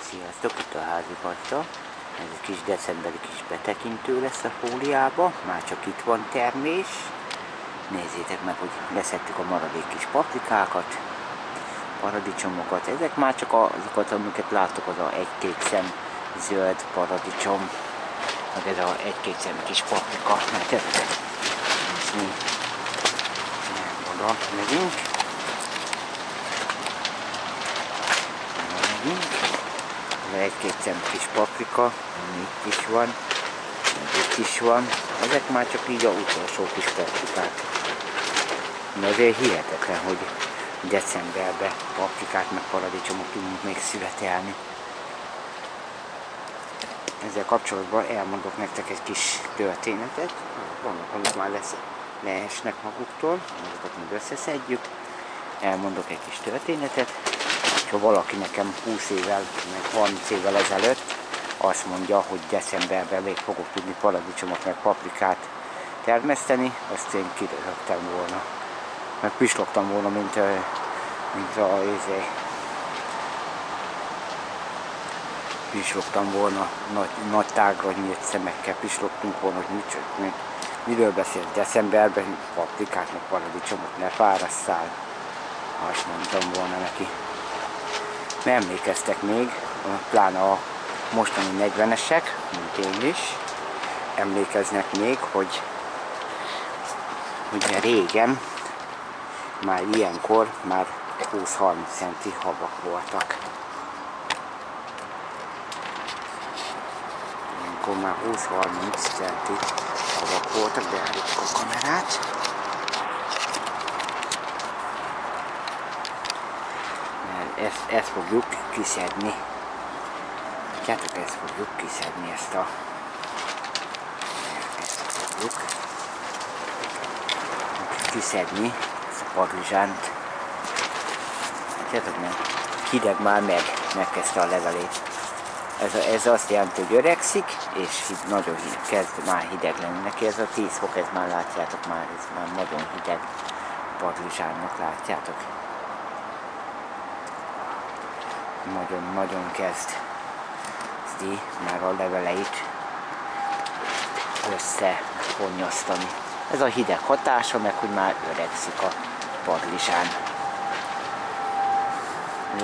Sziasztok, itt a házigazda. Ez egy kis decemberi kis betekintő lesz a fóliába. Már csak itt van termés. Nézzétek meg, hogy leszettük a maradék kis paprikákat, paradicsomokat. Ezek már csak azokat, amiket láttok, az a 1-2 szem zöld paradicsom. Meg ez a 1-2 szem kis paprika. Mert ezeket nézni. Oda megyünk. Egy-két szem kis paprika, itt is van, itt is van. Ezek már csak így a utolsó kis paprikák. De azért hihetetlen, hogy decemberben paprikát meg paradicsomot tudunk még születelni. Ezzel kapcsolatban elmondok nektek egy kis történetet. Vannak, amik már leesnek maguktól, azokat még összeszedjük. Elmondok egy kis történetet. Ha valaki nekem 20 évvel, meg 30 évvel ezelőtt azt mondja, hogy decemberben még fogok tudni paradicsomot, meg paprikát termeszteni, azt én kiröhögtem volna. Meg pislogtam volna, mint pislogtam volna, nagy tágra nyílt szemekkel pislogtunk volna, hogy miről beszél decemberben, paprikát, meg paradicsomot, ne fárasszál. Azt mondtam volna neki. Emlékeztek még, pláne a mostani 40-esek, mint én is, emlékeznek még, hogy régen, már ilyenkor már 20-30 centi havak voltak. Ilyenkor már 20-30 centi havak voltak, beállítjuk a kamerát. Ezt fogjuk kiszedni. Látjátok, ezt fogjuk kiszedni, ezt fogjuk kiszedni, ezt a padlizsánt. Látjátok, nem? Hideg már megkezdte a levelét. Ez azt jelenti, hogy öregszik, és nagyon kezd már hideg lenni neki. Ez a 10 fok, ez már látjátok, ez már nagyon hideg padlizsánnak, látjátok. Nagyon kezdi már a leveleit összefonnyasztani. Ez a hideg hatása, meg hogy már öregszik a padlizsán.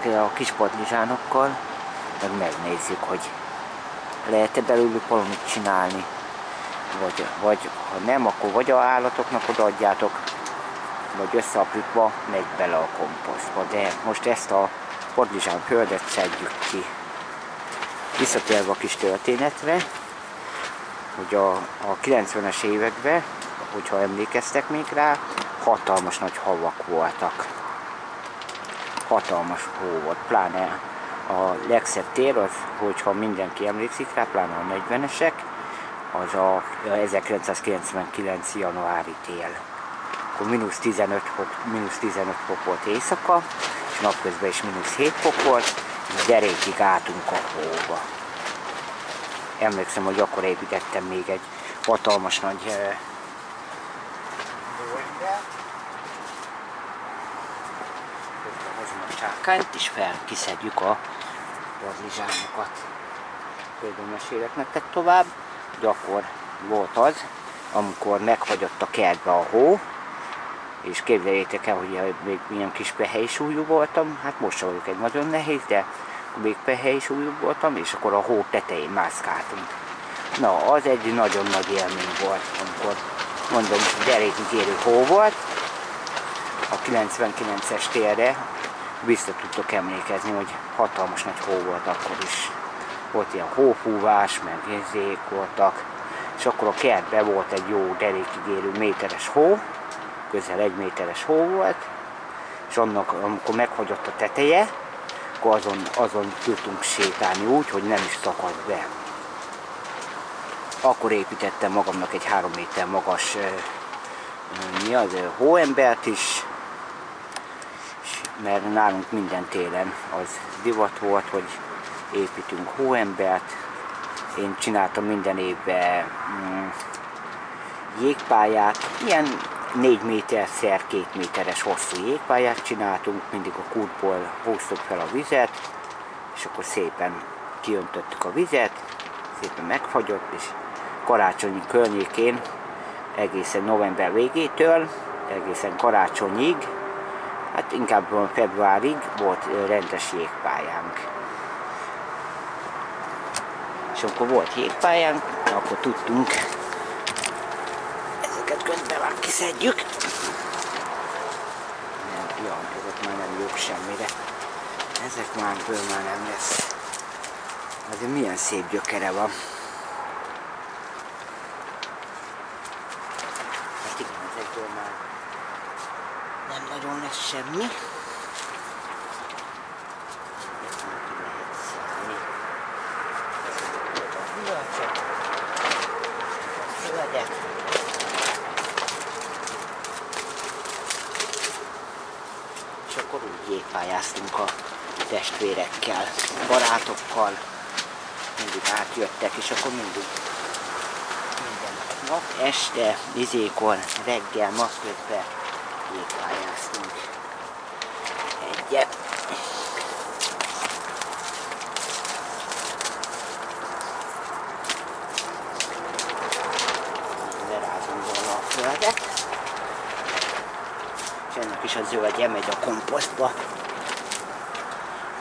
A kis padlizsánokkal meg megnézzük, hogy lehet-e belőlük valamit csinálni, vagy ha nem, akkor vagy a állatoknak odaadjátok, vagy összeaprítva megy bele a komposztba. De most ezt a padlizsán földet szedjük ki. Visszatérve a kis történetre, hogy a 90-es években, hogyha emlékeztek még rá, hatalmas nagy havak voltak. Hatalmas hó volt, pláne a legszebb tél, az, hogyha mindenki emlékszik rá, pláne a 40-esek, az a 1999. januári tél. Akkor -15 fok volt éjszaka, és napközben is -7 fok volt, és derékig álltunk a hóba. Emlékszem, hogy akkor építettem még egy hatalmas nagy bőrbe. Hozom a csákányt, és kiszedjük a padlizsánokat. Például mesélek nektek tovább, hogy akkor volt az, amikor megfagyott a kertbe a hó, és képzeljétek el, hogy még milyen kis pehelysúlyú voltam, hát most sem vagyok egy nagyon nehéz, de még pehelysúlyú voltam, és akkor a hó tetején mászkáltunk. Na, az egy nagyon nagy élmény volt, amikor mondom, derékig érő hó volt. A 99-es télre vissza tudtok emlékezni, hogy hatalmas nagy hó volt akkor is. Volt ilyen hófúvás, meg érzék voltak, és akkor a kertben volt egy jó derékig érő méteres hó, közel 1 méteres hó volt, és annak, amikor meghagyott a teteje, akkor azon tudtunk sétálni úgy, hogy nem is szakadt be. Akkor építettem magamnak egy 3 méter magas hóembert is, mert nálunk minden télen az divat volt, hogy építünk hóembert. Én csináltam minden évben jégpályát, ilyen 4 méter x 2 méteres hosszú jégpályát csináltunk, mindig a kútból húztuk fel a vizet, és akkor szépen kiöntöttük a vizet, szépen megfagyott, és karácsonyi környékén egészen november végétől, egészen karácsonyig, hát inkább februárig volt rendes jégpályánk. És akkor volt jégpályánk, akkor tudtunk ezeket közben már kiszedjük. Nem, ja, ezek már nem jók semmire. Ezek már nem lesz. Azért milyen szép gyökere van. Hát igen, ezekből már nem nagyon lesz semmi. Ezt már ki lehet szedni. Szöveget. És akkor úgy jégpályáztunk a testvérekkel, barátokkal. Mindig átjöttek, és akkor mindig minden nap, este, izékor, reggel, napközben jégpályáztunk egyet. Lerázom volna a földet, és ennek is a zöldje megy a komposztba.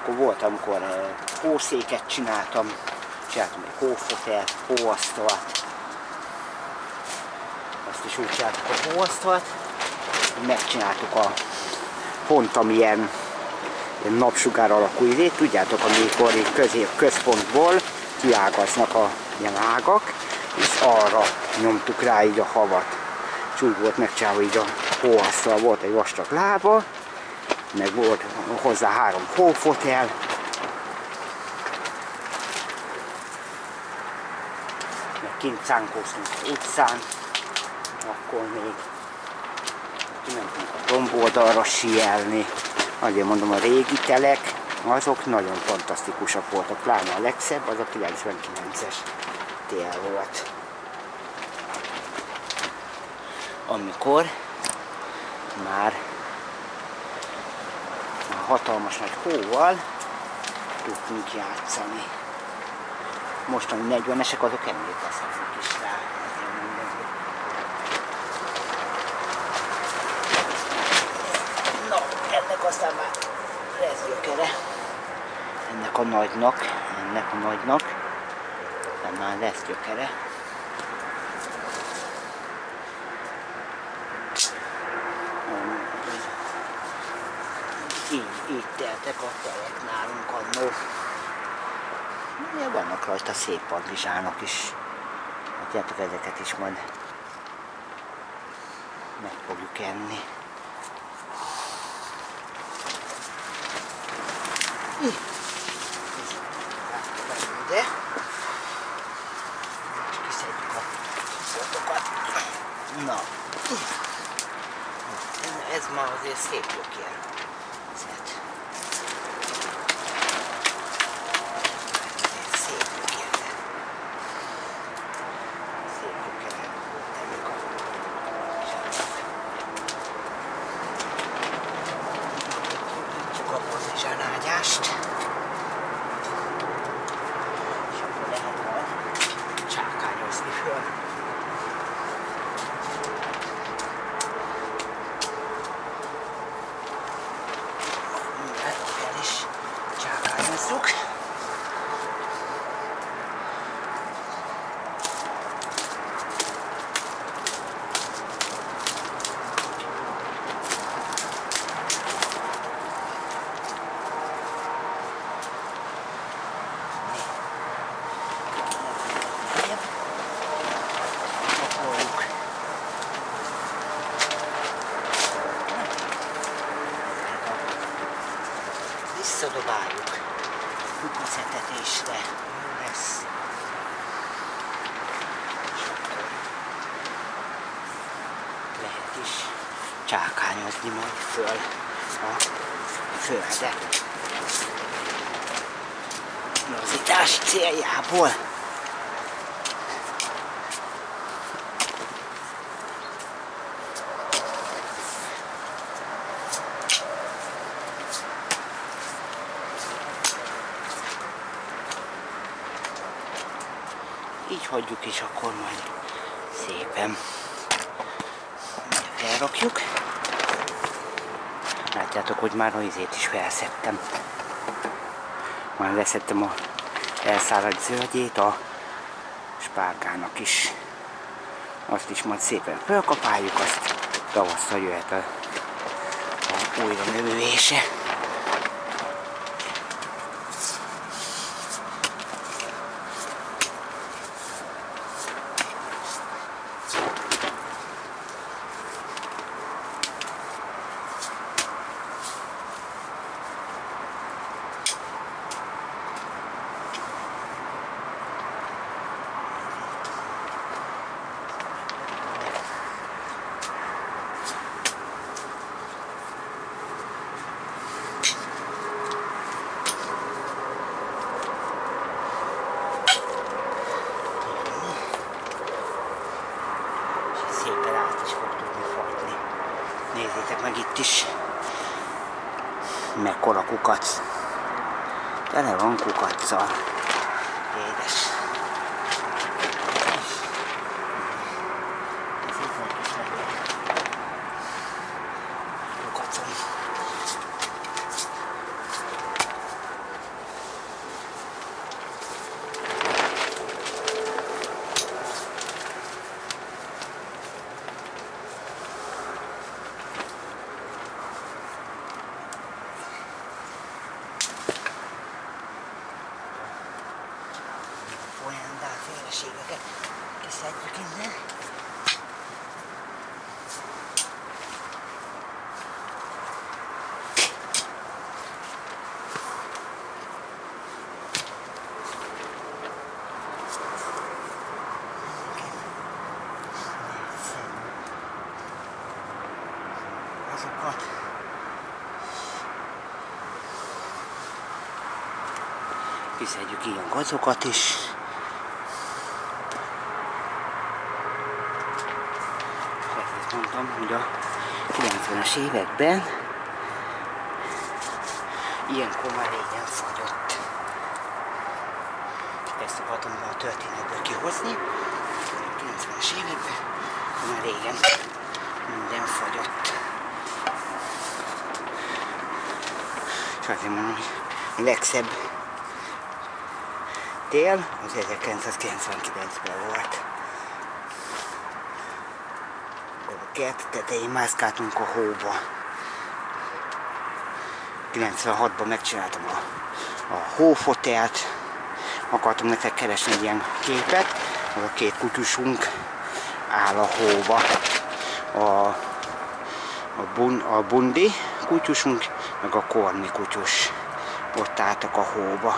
Akkor volt, amikor hószéket csináltam egy hófotelt, hóasztalt. Azt is úgy csináltuk a hóasztalt. Megcsináltuk a pont amilyen napsugár alakú idét. Tudjátok, amikor itt központból kiágaznak a ilyen ágak, és arra nyomtuk rá így a havat. És úgy volt megcsinálva így a hóasztal, volt egy vastag lába, meg volt hozzá 3 hófotel. Meg kint szánkóztunk az utcán, akkor még kimentünk a domboldalra síelni. Azért mondom, a régi telek, azok nagyon fantasztikusak voltak, pláne a legszebb, az a 99-es tél volt. Amikor már hatalmas nagy hóval tudtunk játszani. Mostani 40-esek azok emlékezhetnek is rá. Na, ennek aztán már lesz gyökere. Ennek a nagynak, de már lesz gyökere. Így teltek a telek nálunk annó. Vannak rajta szép padlizsánok is. Látjátok, ezeket is majd meg fogjuk enni. Ide. És kiszedjük a botokat. Na. Ez már azért szép gyökér. Visszadobáljuk kupacetetésre. Jó lesz. És akkor lehet is csákányozni majd föl a földet. Lazítás céljából. így hagyjuk, és akkor majd szépen felrakjuk. Látjátok, hogy már a izét is felszedtem. Már leszettem a elszáradt zöldjét, a spárgának is. Azt is majd szépen felkapáljuk, azt tavasszal jöhet a újra növülése. Nézzétek meg itt is, mekkora kukac. Tele van kukaccal. Édes. Kukacom. Félreségeket kiszedjük innen. Azokat kiszedjük ilyen gazokat is. Mondtam, hogy a 90-es években ilyenkor már régen fagyott. Ezt akartam a történetből kihozni. A 90-es években már régen minden fagyott. És azért mondom, hogy a legszebb tél az 1999-ben volt. A kert tetején mászkáltunk a hóba. 96-ban megcsináltam a hófotelt. Akartam nektek keresni egy ilyen képet. Az a két kutyusunk áll a hóba. A Bundi kutyusunk, meg a Korni kutyus. Ott álltak a hóba.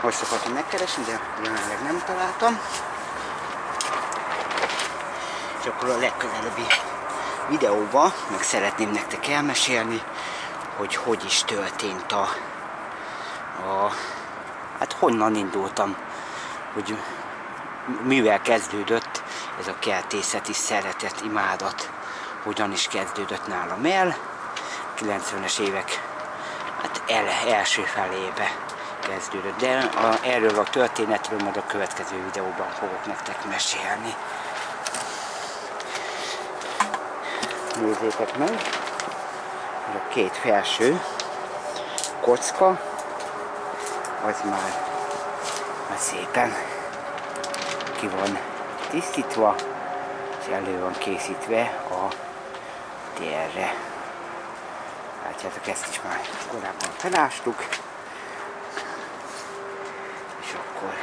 Azt akartam megkeresni, de jelenleg nem találtam. És akkor a legközelebbi videóban meg szeretném nektek elmesélni, hogy hogy is történt hát honnan indultam, hogy mivel kezdődött ez a kertészeti szeretet, imádat, hogyan is kezdődött nálam el. 90-es évek hát első felébe kezdődött, de erről a történetről majd a következő videóban fogok nektek mesélni. Nézzétek meg, a két felső kocka, az már szépen ki van tisztítva, és elő van készítve a térre. Látjátok, ezt is már korábban felástuk, és akkor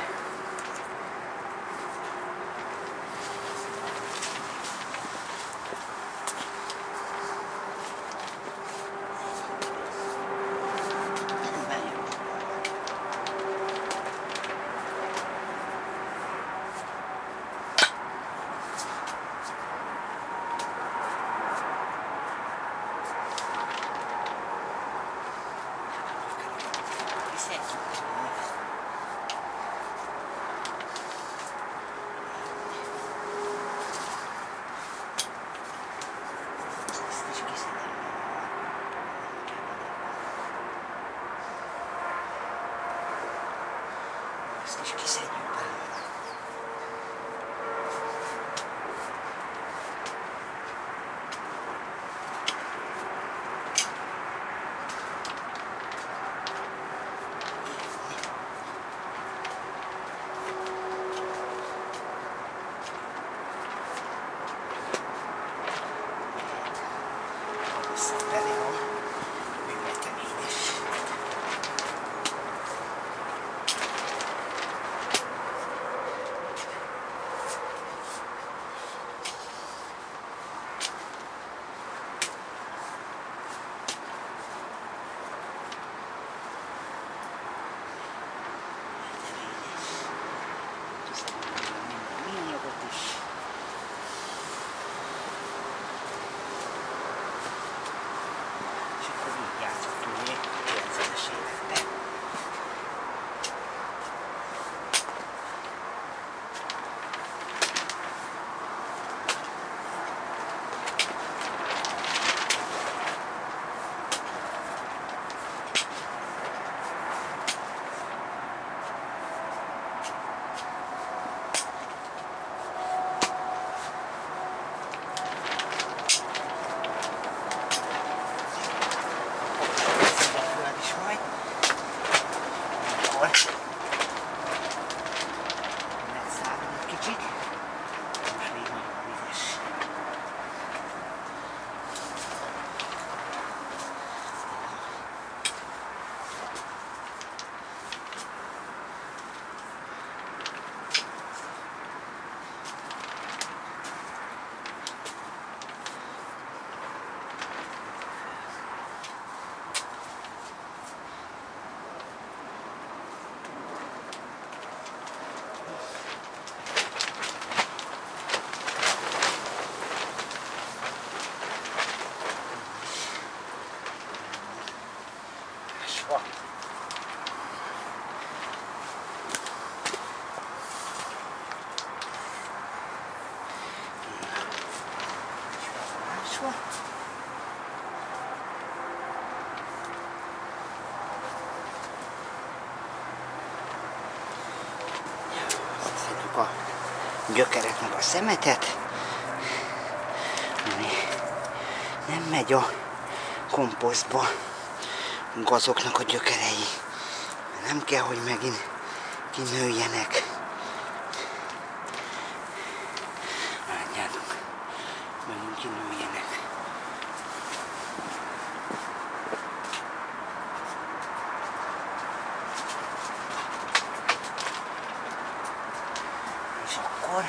ezt is kiszedjük belőle. akkor megszállom egy kicsit. Most még nagyon vizes. Szedjük a gyökereknek a szemetet, ami nem megy a komposztba, azoknak a gyökerei. Nem kell, hogy megint kinőjenek. Látjátok, megint kinőjenek. És akkor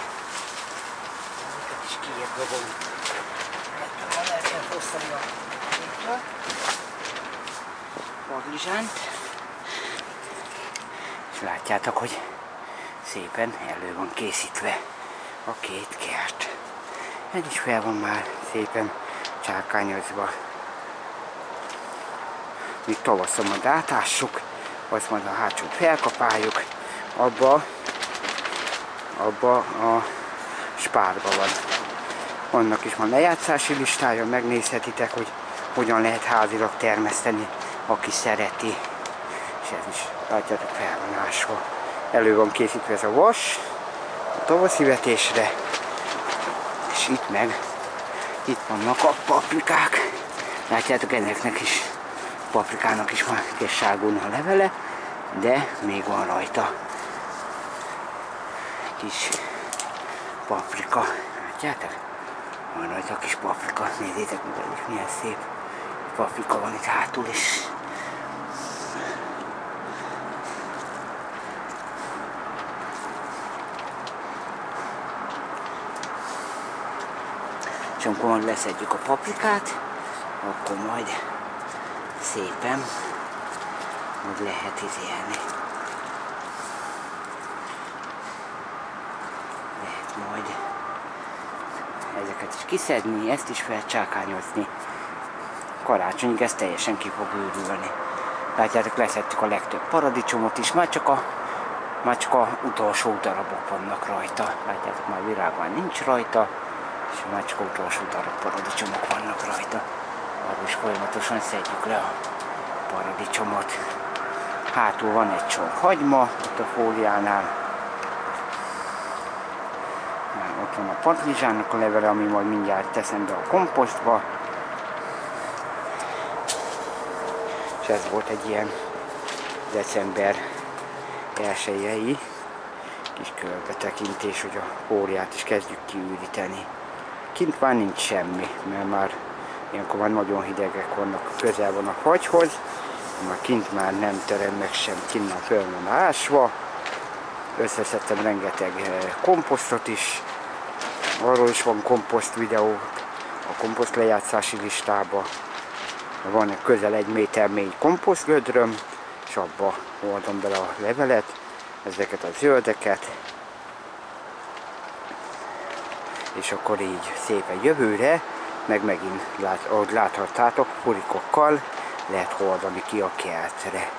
ezeket is kiérgözöm. Ha lehetne hosszani a kétről. Padlizsánt. És látjátok, hogy szépen elő van készítve a két kert. Ez is fel van már szépen csákányozva. Míg tavasszal majd átássuk, azt majd a hátsót felkapáljuk, abba a spárba van. Annak is van lejátszási listája, megnézhetitek, hogy hogyan lehet házilag termeszteni, aki szereti. És ez is, látjátok, fel van ásva. Elő van készítve ez a vas a tavaszi vetésre. És itt vannak a paprikák. Látjátok, ennek is, paprikának is már kezd sárgulni a levele, de még van rajta kis paprika. Látjátok? Van rajta a kis paprika. Nézzétek meg, milyen szép paprika van itt hátul is. És amikor leszedjük a paprikát, akkor majd szépen úgy lehet izélni. Lehet majd ezeket is kiszedni, ezt is felcsákányozni. Karácsonyig ez teljesen ki fog őrülni. Látjátok, leszedtük a legtöbb paradicsomot is, már csak a utolsó darabok vannak rajta. Látjátok, már virágban nincs rajta, és már csak utolsó darab paradicsomok vannak rajta. Arról is folyamatosan szedjük le a paradicsomot. Hátul van egy sor hagyma, ott a fóliánál. Ott van a padlizsánnak a levele, ami majd mindjárt teszem be a komposztba. És ez volt egy ilyen december 1-i kis körbetekintés, hogy a fóliát is kezdjük kiüríteni. Kint már nincs semmi, mert már ilyenkor már nagyon hidegek vannak, közel van a fagyhoz, már kint már nem terem meg sem, kint már föl van ásva. Összeszedtem rengeteg komposztot is, arról is van komposzt videó a komposzt lejátszási listában. Van közel 1 méter mély komposztgödröm, és abba oldom bele a levelet, ezeket a zöldeket, és akkor így szépen jövőre, meg megint, ahogy láthattátok, furikokkal lehet hordani ki a kertre.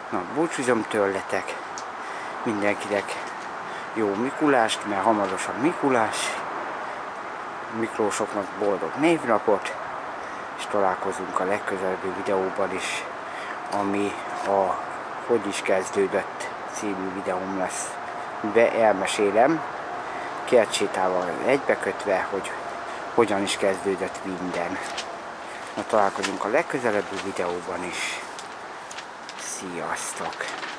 Na, búcsúzom tőletek, mindenkinek jó Mikulást, mert hamarosan Mikulás, Miklósoknak boldog névnapot, és találkozunk a legközelebbi videóban is, ami a Hogy is kezdődött című videóm lesz. Elmesélem, kertsétával egybekötve, hogy hogyan is kezdődött minden. Na, találkozunk a legközelebbi videóban is. Sziasztok!